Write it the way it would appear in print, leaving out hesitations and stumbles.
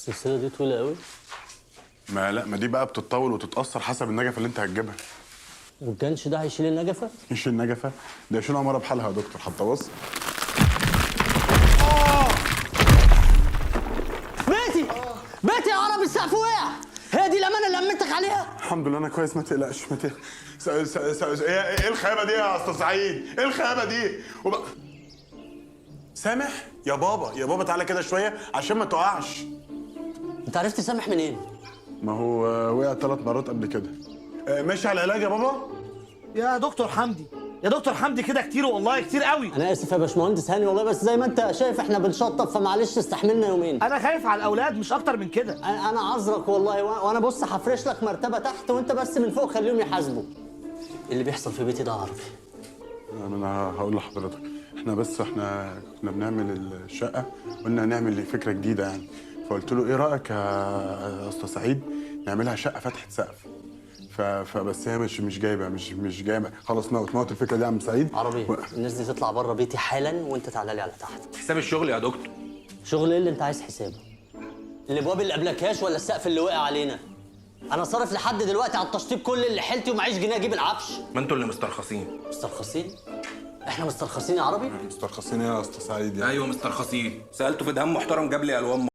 السلسله دي طويله قوي. ما دي بقى بتتطول وتتأثر حسب النجفة اللي انت هتجيبها. والجنش ده هيشيل النجفه؟ مش النجفة، ده يشيل عمارة بحالها يا دكتور. حتى بص. بيتي يا عربي، السقف وقع. هي دي الامانه اللي امنتك عليها؟ الحمد لله انا كويس، ما تقلقش ما تقلقش. ايه الخيبة دي يا استاذ سعيد؟ ايه الخيبة دي؟ سامح يا بابا، يا بابا تعالى كده شوية عشان ما تقعش. انت عرفت سامح منين؟ ما هو وقع 3 مرات قبل كده. ماشي على العلاج يا بابا؟ يا دكتور حمدي، يا دكتور حمدي كده كتير والله، كتير قوي. انا اسف يا باشمهندس هاني والله، بس زي ما انت شايف احنا بنشطب، فمعلش استحملنا يومين. انا خايف على الاولاد مش اكتر من كده. انا عذرك والله، وانا بص هفرش لك مرتبه تحت، وانت بس من فوق خليهم يحاسبوا. اللي بيحصل في بيتي ده يا عربي. انا هقول لحضرتك، احنا كنا بنعمل الشقه، قلنا نعمل فكره جديده يعني. فقلت له ايه رايك يا استاذ سعيد نعملها شقه فتحه سقف. فبس هي مش جايبه. خلاص موت الفكره دي يا عم سعيد. عربي الناس دي تطلع بره بيتي حالا، وانت تعالى لي على تحت. حساب الشغل يا دكتور. شغل ايه اللي انت عايز حسابه؟ الابواب اللي قبلكاش ولا السقف اللي وقع علينا؟ انا صارف لحد دلوقتي على التشطيب كل اللي حيلتي، ومعيش جنيه اجيب العفش. ما انتوا اللي مسترخصين. مسترخصين؟ احنا مسترخصين يا عربي؟ مسترخصين يا استاذ سعيد يعني. ايوه مسترخصين. سالته في دهان محترم جاب لي الوان